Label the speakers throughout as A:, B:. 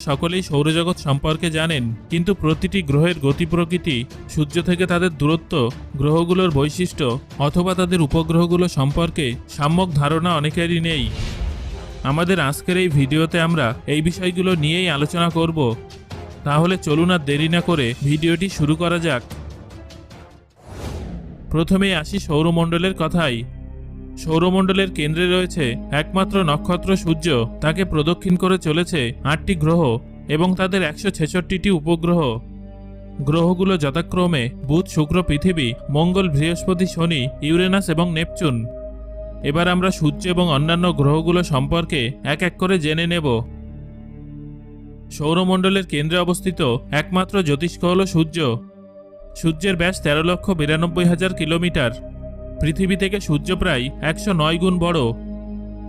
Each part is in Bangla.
A: সকলেই সৌরজগৎ সম্পর্কে জানেন, কিন্তু প্রতিটি গ্রহের গতি প্রকৃতি, সূর্য থেকে তাদের দূরত্ব, গ্রহগুলোর বৈশিষ্ট্য অথবা তাদের উপগ্রহগুলো সম্পর্কে সম্যক ধারণা অনেকেরই নেই। আমাদের আজকের এই ভিডিওতে আমরা এই বিষয়গুলো নিয়েই আলোচনা করব। তাহলে চলুন আর দেরি না করে ভিডিওটি শুরু করা যাক। প্রথমেই আসি সৌরমণ্ডলের কথায়। সৌরমণ্ডলের কেন্দ্রে রয়েছে একমাত্র নক্ষত্র সূর্য। তাকে প্রদক্ষিণ করে চলেছে 8টি গ্রহ এবং তাদের 166টি উপগ্রহ। গ্রহগুলো যথাক্রমে বুধ, শুক্র, পৃথিবী, মঙ্গল, বৃহস্পতি, শনি, ইউরেনাস এবং নেপচুন। এবার আমরা সূর্য এবং অন্যান্য গ্রহগুলো সম্পর্কে এক এক করে জেনে নেব। সৌরমণ্ডলের কেন্দ্রে অবস্থিত একমাত্র জ্যোতিষ্ক হল সূর্য। সূর্যের ব্যাস 13,92,000 কিলোমিটার। পৃথিবী থেকে সূর্য প্রায় 109 গুণ বড়।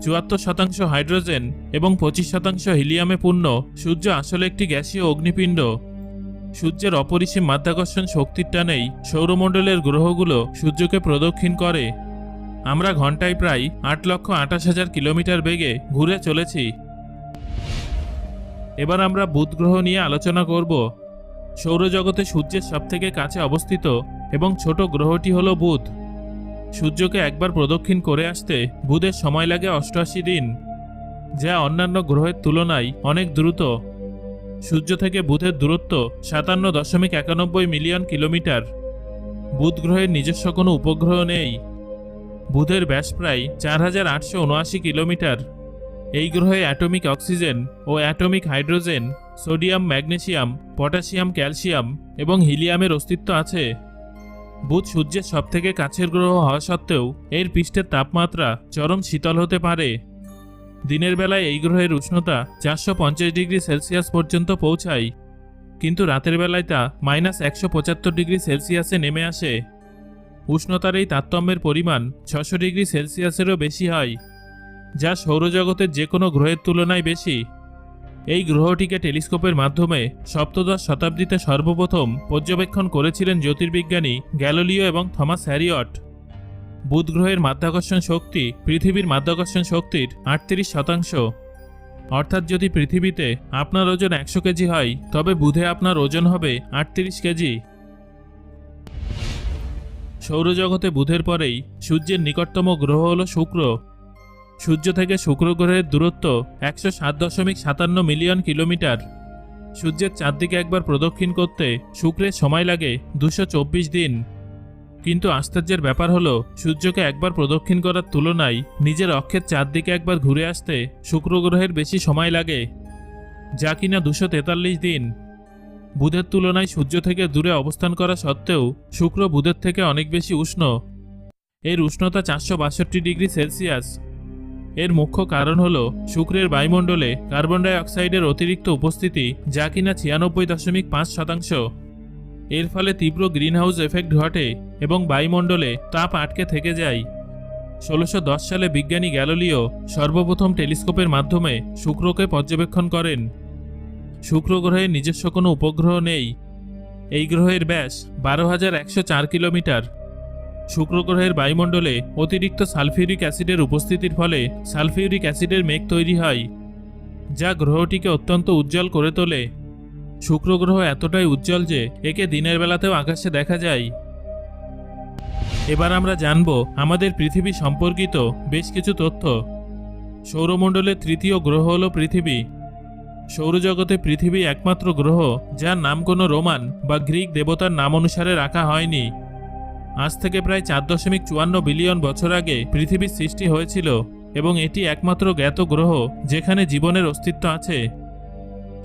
A: 74% হাইড্রোজেন এবং 25% হিলিয়ামে পূর্ণ। সূর্য আসলে একটি গ্যাসীয় অগ্নিপিণ্ড। সূর্যের অপরিসীম মাধ্যাকর্ষণ শক্তির টানেই সৌরমণ্ডলের গ্রহগুলো সূর্যকে প্রদক্ষিণ করে। আমরা ঘন্টায় প্রায় 8,28,000 কিলোমিটার বেগে ঘুরে চলেছি। এবার আমরা বুধ গ্রহ নিয়ে আলোচনা করব। সৌরজগতে সূর্যের সবথেকে কাছে অবস্থিত এবং ছোট গ্রহটি হল বুধ। সূর্যকে একবার প্রদক্ষিণ করে আসতে বুধের সময় লাগে 88 দিন, যা অন্যান্য গ্রহের তুলনায় অনেক দ্রুত। সূর্য থেকে বুধের দূরত্ব 57.91 মিলিয়ন কিলোমিটার। বুধ গ্রহের নিজস্ব কোনো উপগ্রহ নেই। বুধের ব্যাস প্রায় 4,879 কিলোমিটার। এই গ্রহে অ্যাটমিক অক্সিজেন ও atomic hydrogen, sodium, magnesium, potassium, calcium এবং হিলিয়ামের অস্তিত্ব আছে। বুধ সূর্যের সবথেকে কাছের গ্রহ হওয়া সত্ত্বেও এর পৃষ্ঠের তাপমাত্রা চরম শীতল হতে পারে। দিনের বেলায় এই গ্রহের উষ্ণতা 450 ডিগ্রি সেলসিয়াস পর্যন্ত পৌঁছায়, কিন্তু রাতের বেলায় তা -175 ডিগ্রি সেলসিয়াসে নেমে আসে। উষ্ণতার এই তারতম্যের পরিমাণ 600 ডিগ্রি সেলসিয়াসেরও বেশি হয়, যা সৌরজগতের যে কোনো গ্রহের তুলনায় বেশি। এই গ্রহটিকে টেলিস্কোপের মাধ্যমে সপ্তদশ শতাব্দীতে সর্বপ্রথম পর্যবেক্ষণ করেছিলেন জ্যোতির্বিজ্ঞানী গ্যালিলিও এবং থমাস হ্যারিয়ট। বুধ গ্রহের মাধ্যাকর্ষণ শক্তি পৃথিবীর মাধ্যাকর্ষণ শক্তির 38%। অর্থাৎ যদি পৃথিবীতে আপনার ওজন 100 কেজি হয়, তবে বুধে আপনার ওজন হবে 38 কেজি। সৌরজগতে বুধের পরেই সূর্যের নিকটতম গ্রহ হল শুক্র। সূর্য থেকে শুক্র গ্রহের দূরত্ব 107.57 মিলিয়ন কিলোমিটার। সূর্যের চারদিকে একবার প্রদক্ষিণ করতে শুক্রের সময় লাগে 224 দিন। কিন্তু আশ্চর্যের ব্যাপার হলো, সূর্যকে একবার প্রদক্ষিণ করার তুলনায় নিজের অক্ষের চারদিকে একবার ঘুরে আসতে শুক্র গ্রহের বেশি সময় লাগে, যা কিনা 243 দিন। বুধের তুলনায় সূর্য থেকে দূরে অবস্থান করা সত্ত্বেও শুক্র বুধের থেকে অনেক বেশি উষ্ণ। এর উষ্ণতা 462 ডিগ্রি সেলসিয়াস। এর মুখ্য কারণ হল শুক্রের বায়ুমণ্ডলে কার্বন ডাই অক্সাইডের অতিরিক্ত উপস্থিতি, যা কিনা 96.5%। এর ফলে তীব্র গ্রিনহাউস এফেক্ট ঘটে এবং বায়ুমণ্ডলে তাপ আটকে থেকে যায়। 1610 সালে বিজ্ঞানী গ্যালিলিও সর্বপ্রথম টেলিস্কোপের মাধ্যমে শুক্রকে পর্যবেক্ষণ করেন। শুক্র গ্রহের নিজস্ব কোনো উপগ্রহ নেই। এই গ্রহের ব্যাস 12,104 কিলোমিটার। শুক্র গ্রহের বায়ুমণ্ডলে অতিরিক্ত সালফিউরিক অ্যাসিডের উপস্থিতির ফলে সালফিউরিক অ্যাসিডের মেঘ তৈরি হয়, যা গ্রহটিকে অত্যন্ত উজ্জ্বল করে তোলে। শুক্র গ্রহ এতটাই উজ্জ্বল যে একে দিনের বেলাতেও আকাশে দেখা যায়। এবার আমরা জানব আমাদের পৃথিবী সম্পর্কিত বেশ কিছু তথ্য। সৌরমণ্ডলের তৃতীয় গ্রহ হল পৃথিবী। সৌরজগতে পৃথিবী একমাত্র গ্রহ যার নাম কোনো রোমান বা গ্রিক দেবতার নাম অনুসারে রাখা হয়নি। আজ থেকে প্রায় 4.54 বিলিয়ন বছর আগে পৃথিবীর সৃষ্টি হয়েছিল এবং এটি একমাত্র জ্ঞাত গ্রহ যেখানে জীবনের অস্তিত্ব আছে।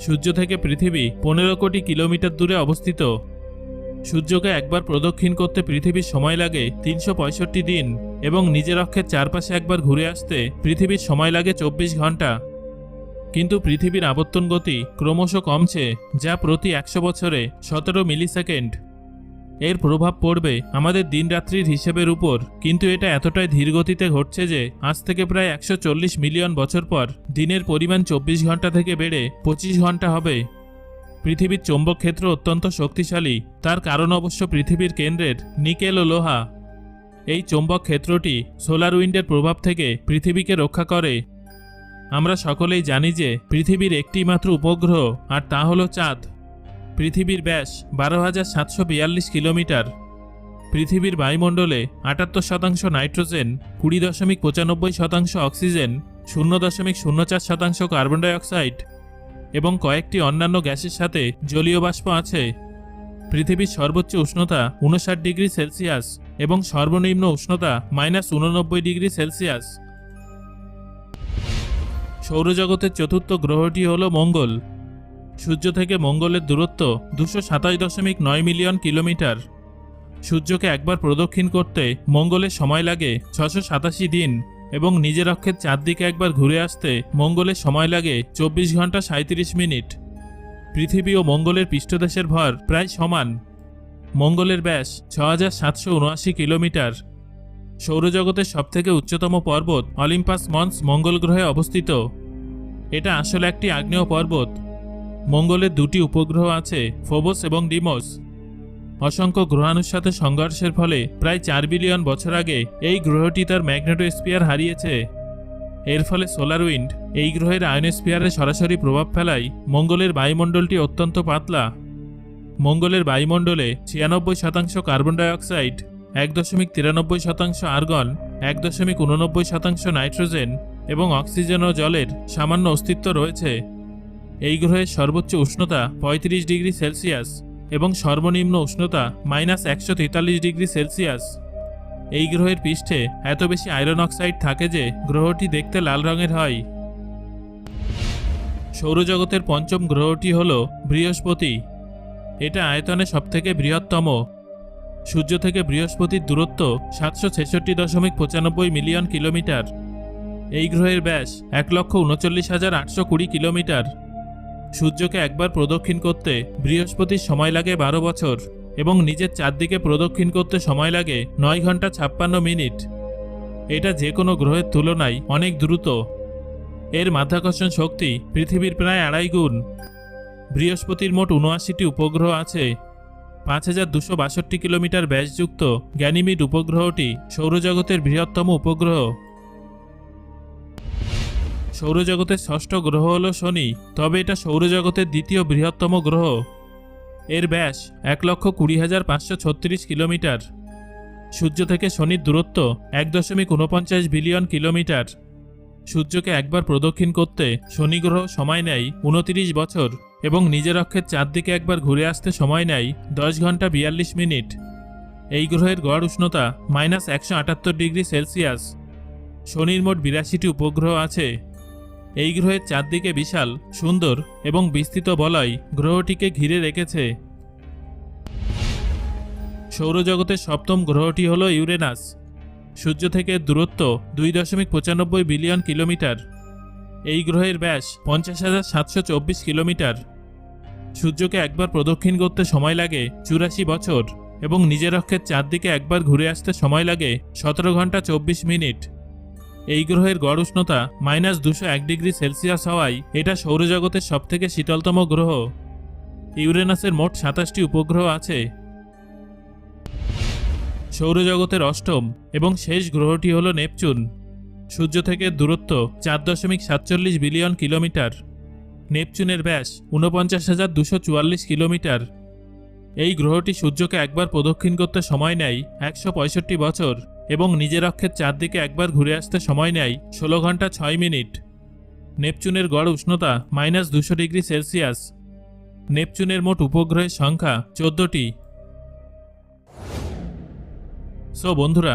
A: সূর্য থেকে পৃথিবী 15 কোটি কিলোমিটার দূরে অবস্থিত। সূর্যকে একবার প্রদক্ষিণ করতে পৃথিবীর সময় লাগে 365 দিন এবং নিজের অক্ষের চারপাশে একবার ঘুরে আসতে পৃথিবীর সময় লাগে 24 ঘন্টা। কিন্তু পৃথিবীর আবর্তন গতি ক্রমশ কমছে, যা প্রতি 100 বছরে 17 মিলিসেকেন্ড। এর প্রভাব পড়বে আমাদের দিনরাত্রির হিসেবের উপর, কিন্তু এটা এতটাই ধীরগতিতে ঘটছে যে আজ থেকে প্রায় 140 মিলিয়ন বছর পর দিনের পরিমাণ 24 ঘন্টা থেকে বেড়ে 25 ঘন্টা হবে। পৃথিবীর চৌম্বক ক্ষেত্র অত্যন্ত শক্তিশালী। তার কারণ অবশ্য পৃথিবীর কেন্দ্রের নিকেল ও লোহা। এই চৌম্বক ক্ষেত্রটি সোলার উইন্ডের প্রভাব থেকে পৃথিবীকে রক্ষা করে। আমরা সকলেই জানি যে পৃথিবীর একটি মাত্র উপগ্রহ, আর তা হলো চাঁদ। পৃথিবীর ব্যাস 12,742 কিলোমিটার। পৃথিবীর বায়ুমণ্ডলে 78% নাইট্রোজেন, 20.95% অক্সিজেন, 0.04% কার্বন ডাইঅক্সাইড এবং কয়েকটি অন্যান্য গ্যাসের সাথে জলীয় বাষ্প আছে। পৃথিবীর সর্বোচ্চ উষ্ণতা 59 ডিগ্রি সেলসিয়াস এবং সর্বনিম্ন উষ্ণতা -89 ডিগ্রি সেলসিয়াস। সৌরজগতের চতুর্থ গ্রহটি হল মঙ্গল। সূর্য থেকে মঙ্গলের দূরত্ব 227.9 মিলিয়ন কিলোমিটার। সূর্যকে একবার প্রদক্ষিণ করতে মঙ্গলের সময় লাগে 687 দিন এবং নিজের অক্ষের চারদিকে একবার ঘুরে আসতে মঙ্গলের সময় লাগে 24 ঘন্টা 37 মিনিট। পৃথিবী ও মঙ্গলের পৃষ্ঠদেশের ভর প্রায় সমান। মঙ্গলের ব্যাস 6779 কিলোমিটার। সৌরজগতের সবথেকে উচ্চতম পর্বত অলিম্পাস মন্স মঙ্গল গ্রহে অবস্থিত। এটা আসলে একটি আগ্নেয় পর্বত। মঙ্গলের দুটি উপগ্রহ আছে, ফোবস এবং ডিমোস। অসংখ্য গ্রহাণুর সাথে সংঘর্ষের ফলে প্রায় 4 বিলিয়ন বছর আগে এই গ্রহটি তার ম্যাগনেটোস্ফিয়ার হারিয়েছে। এর ফলে সোলার উইন্ড এই গ্রহের আয়নোস্ফিয়ারে সরাসরি প্রভাব ফেলায় মঙ্গলের বায়ুমণ্ডলটি অত্যন্ত পাতলা। মঙ্গলের বায়ুমণ্ডলে 96% কার্বন ডাইঅক্সাইড, 1.93% আর্গন, 1.89% নাইট্রোজেন এবং অক্সিজেন ও জলের সামান্য অস্তিত্ব রয়েছে। এই গ্রহের সর্বোচ্চ উষ্ণতা 35 ডিগ্রি সেলসিয়াস এবং সর্বনিম্ন উষ্ণতা -143 ডিগ্রি সেলসিয়াস। এই গ্রহের পৃষ্ঠে এত বেশি আয়রন অক্সাইড থাকে যে গ্রহটি দেখতে লাল রঙের হয়। সৌরজগতের পঞ্চম গ্রহটি হল বৃহস্পতি। এটা আয়তনে সবথেকে বৃহত্তম। সূর্য থেকে বৃহস্পতির দূরত্ব 766.95 মিলিয়ন কিলোমিটার। এই গ্রহের ব্যাস 1,39,820 কিলোমিটার। সূর্যকে একবার প্রদক্ষিণ করতে বৃহস্পতির সময় লাগে 12 বছর এবং নিজের চারদিকে প্রদক্ষিণ করতে সময় লাগে 9 ঘন্টা 56 মিনিট। এটা যে কোনো গ্রহের তুলনায় অনেক দ্রুত। এর মাধ্যাকর্ষণ শক্তি পৃথিবীর প্রায় 2.5 গুণ। বৃহস্পতির মোট 79টি উপগ্রহ আছে। 5262 কিলোমিটার ব্যাসযুক্ত গ্যানিমিড উপগ্রহটি সৌরজগতের বৃহত্তম উপগ্রহ। সৌরজগতের ষষ্ঠ গ্রহ হল শনি, তবে এটা সৌরজগতের দ্বিতীয় বৃহত্তম গ্রহ। এর ব্যাস 1,20,536 কিলোমিটার। সূর্য থেকে শনির দূরত্ব 1.49 বিলিয়ন কিলোমিটার। সূর্যকে একবার প্রদক্ষিণ করতে শনি গ্রহ সময় নেয় 29 বছর এবং নিজের অক্ষের চারদিকে একবার ঘুরে আসতে সময় নেয় 10 ঘন্টা 42 মিনিট। এই গ্রহের গড় উষ্ণতা -178 ডিগ্রি সেলসিয়াস। শনির মোট 82টি উপগ্রহ আছে। এই গ্রহের চারদিকে বিশাল, সুন্দর এবং বিস্তৃত বলয় গ্রহটিকে ঘিরে রেখেছে। সৌরজগতের সপ্তম গ্রহটি হল ইউরেনাস। সূর্য থেকে দূরত্ব 2.95 বিলিয়ন কিলোমিটার। এই গ্রহের ব্যাস 50,724 কিলোমিটার। সূর্যকে একবার প্রদক্ষিণ করতে সময় লাগে 84 বছর এবং নিজের অক্ষের চারদিকে একবার ঘুরে আসতে সময় লাগে 17 ঘন্টা 24 মিনিট। এই গ্রহের গড় উষ্ণতা -201 ডিগ্রি সেলসিয়াস হওয়ায় এটা সৌরজগতের সবথেকে শীতলতম গ্রহ। ইউরেনাসের মোট 27টি উপগ্রহ আছে। সৌরজগতের অষ্টম এবং শেষ গ্রহটি হল নেপচুন। সূর্য থেকে দূরত্ব 4.47 বিলিয়ন কিলোমিটার। নেপচুনের ব্যাস 49,244 কিলোমিটার। এই গ্রহটি সূর্যকে একবার প্রদক্ষিণ করতে সময় নেয় 165 বছর এবং নিজের অক্ষের চারদিকে একবার ঘুরে আসতে সময় নেয় 16 ঘন্টা 6 মিনিট। নেপচুনের গড় উষ্ণতা -200 ডিগ্রি সেলসিয়াস। নেপচুনের মোট উপগ্রহের সংখ্যা 14টি। সো বন্ধুরা,